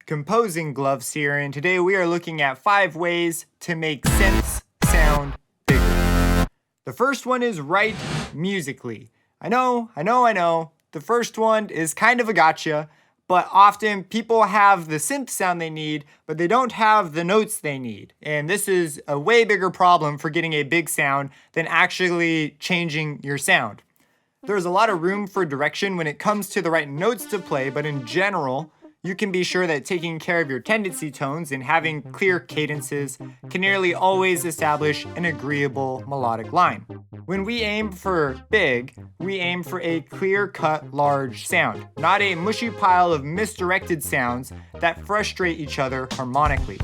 Composing Gloves here, and today we are looking at 5 ways to make synths sound bigger. The first one is write musically. I know. The first one is kind of a gotcha, but often people have the synth sound they need, but they don't have the notes they need. And this is a way bigger problem for getting a big sound than actually changing your sound. There's a lot of room for direction when it comes to the right notes to play, but in general, you can be sure that taking care of your tendency tones and having clear cadences can nearly always establish an agreeable melodic line. When we aim for big, we aim for a clear-cut, large sound, not a mushy pile of misdirected sounds that frustrate each other harmonically.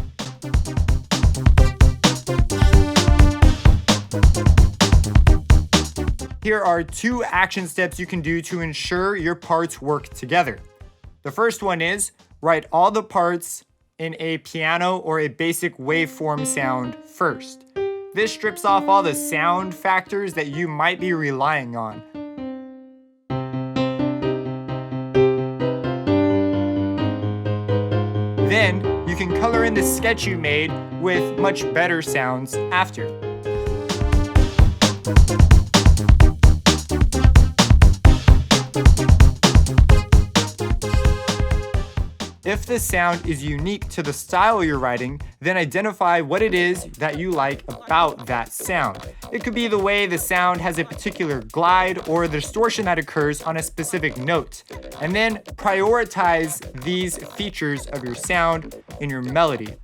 Here are 2 action steps you can do to ensure your parts work together. The first one is write all the parts in a piano or a basic waveform sound first. This strips off all the sound factors that you might be relying on. Then you can color in the sketch you made with much better sounds after. If the sound is unique to the style you're writing, then identify what it is that you like about that sound. It could be the way the sound has a particular glide or the distortion that occurs on a specific note. And then prioritize these features of your sound in your melody.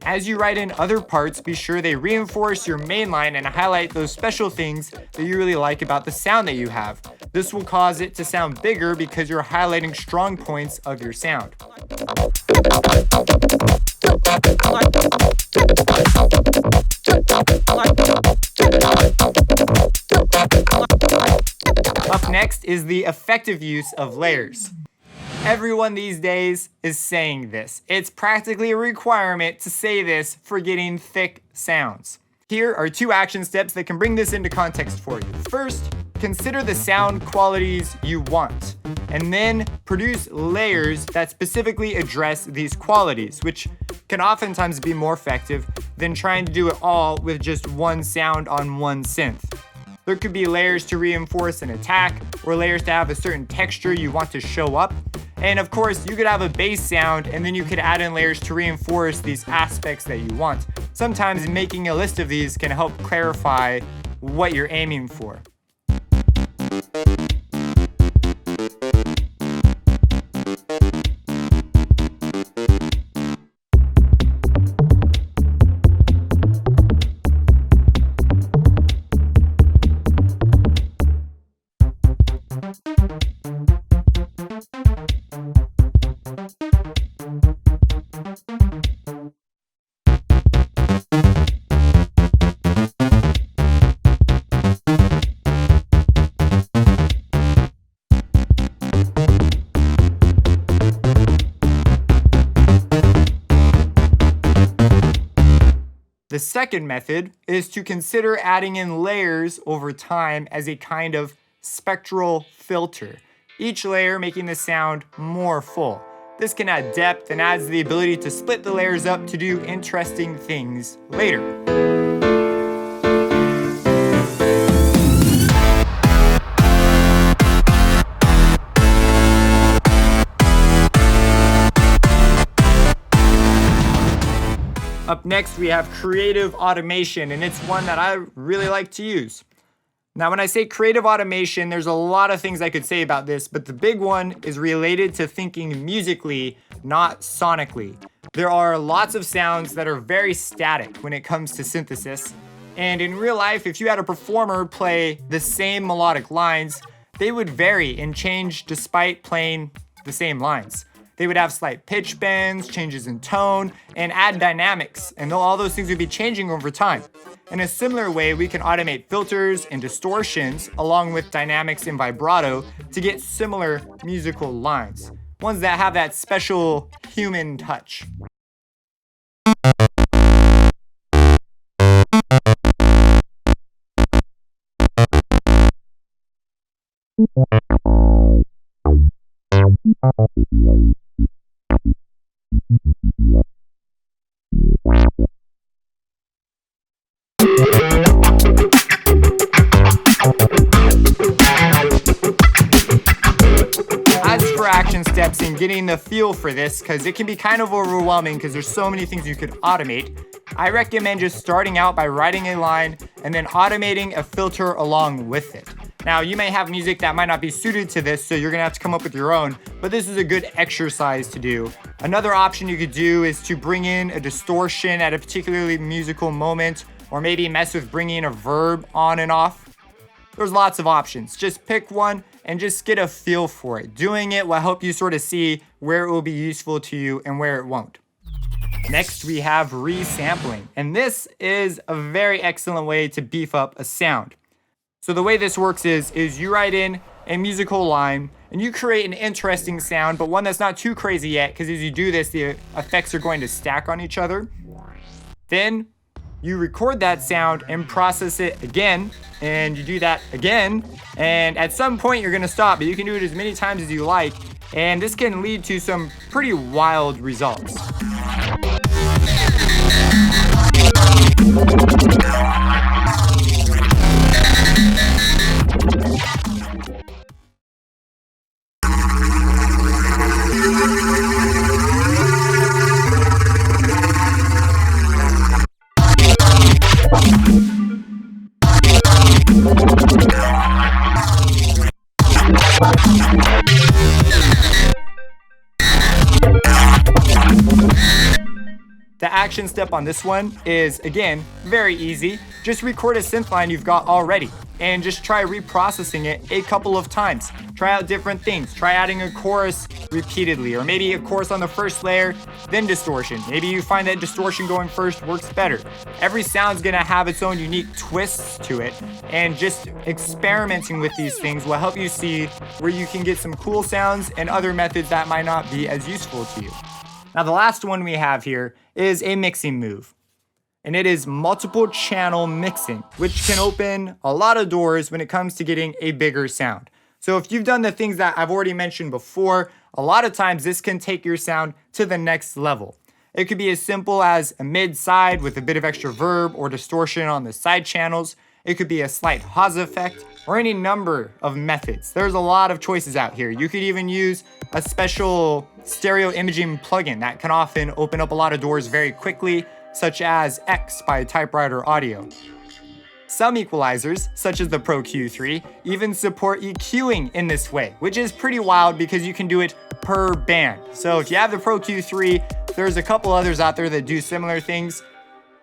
As you write in other parts, be sure they reinforce your main line and highlight those special things that you really like about the sound that you have. This will cause it to sound bigger because you're highlighting strong points of your sound. Up next is the effective use of layers. Everyone these days is saying this. It's practically a requirement to say this for getting thick sounds. Here are 2 action steps that can bring this into context for you. First, consider the sound qualities you want, and then produce layers that specifically address these qualities, which can oftentimes be more effective than trying to do it all with just one sound on one synth. There could be layers to reinforce an attack, or layers to have a certain texture you want to show up. And of course, you could have a bass sound, and then you could add in layers to reinforce these aspects that you want. Sometimes making a list of these can help clarify what you're aiming for. The second method is to consider adding in layers over time as a kind of spectral filter, each layer making the sound more full. This can add depth and adds the ability to split the layers up to do interesting things later. Up next, we have creative automation, and it's one that I really like to use. Now, when I say creative automation, there's a lot of things I could say about this, but the big one is related to thinking musically, not sonically. There are lots of sounds that are very static when it comes to synthesis, and in real life, if you had a performer play the same melodic lines, they would vary and change despite playing the same lines. They would have slight pitch bends, changes in tone, and add dynamics, and all those things would be changing over time. In a similar way, we can automate filters and distortions along with dynamics and vibrato to get similar musical lines, ones that have that special human touch. getting the feel for this, because it can be kind of overwhelming because there's so many things you could automate, I recommend just starting out by writing a line and then automating a filter along with it. Now, you may have music that might not be suited to this, so you're gonna have to come up with your own, but this is a good exercise to do. Another option you could do is to bring in a distortion at a particularly musical moment, or maybe mess with bringing a verb on and off. There's lots of options. Just pick one and just get a feel for it. Doing it will help you sort of see where it will be useful to you and where it won't. Next, we have resampling, and this is a very excellent way to beef up a sound. So the way this works is you write in a musical line and you create an interesting sound, but one that's not too crazy yet, because as you do this, the effects are going to stack on each other. Then you record that sound and process it again, and you do that again, and at some point you're gonna stop, but you can do it as many times as you like, and this can lead to some pretty wild results. The action step on this one is, again, very easy. Just record a synth line you've got already and just try reprocessing it a couple of times. Try out different things. Try adding a chorus repeatedly, or maybe a chorus on the first layer, then distortion. Maybe you find that distortion going first works better. Every sound's gonna have its own unique twists to it, and just experimenting with these things will help you see where you can get some cool sounds and other methods that might not be as useful to you. Now, the last one we have here is a mixing move, and it is multiple channel mixing, which can open a lot of doors when it comes to getting a bigger sound. So if you've done the things that I've already mentioned before, a lot of times this can take your sound to the next level. It could be as simple as a mid-side with a bit of extra verb or distortion on the side channels. It could be a slight Haas effect, or any number of methods. There's a lot of choices out here. You could even use a special stereo imaging plugin that can often open up a lot of doors very quickly, such as X by Typewriter Audio. Some equalizers, such as the Pro Q3, even support EQing in this way, which is pretty wild because you can do it per band. So if you have the Pro Q3, there's a couple others out there that do similar things.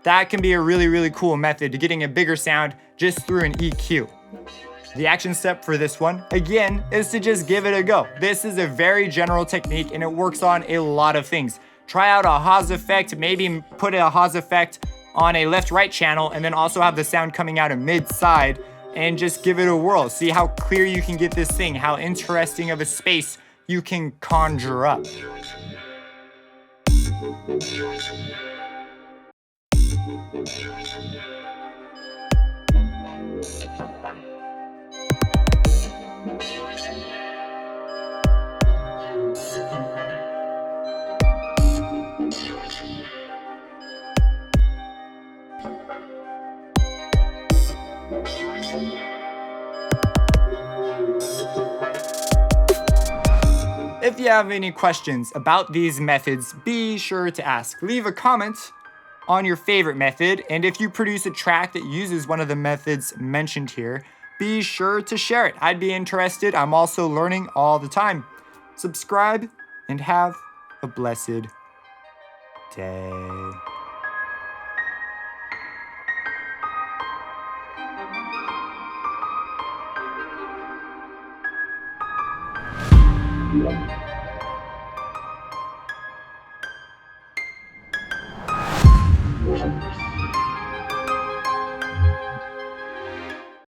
That can be a really, really cool method to getting a bigger sound just through an EQ. The action step for this one, again, is to just give it a go. This is a very general technique and it works on a lot of things. Try out a Haas effect, maybe put a Haas effect on a left-right channel and then also have the sound coming out of mid-side, and just give it a whirl. See how clear you can get this thing, how interesting of a space you can conjure up. If you have any questions about these methods, be sure to ask. Leave a comment on your favorite method, and if you produce a track that uses one of the methods mentioned here, be sure to share it. I'd be interested. I'm also learning all the time. Subscribe and have a blessed day.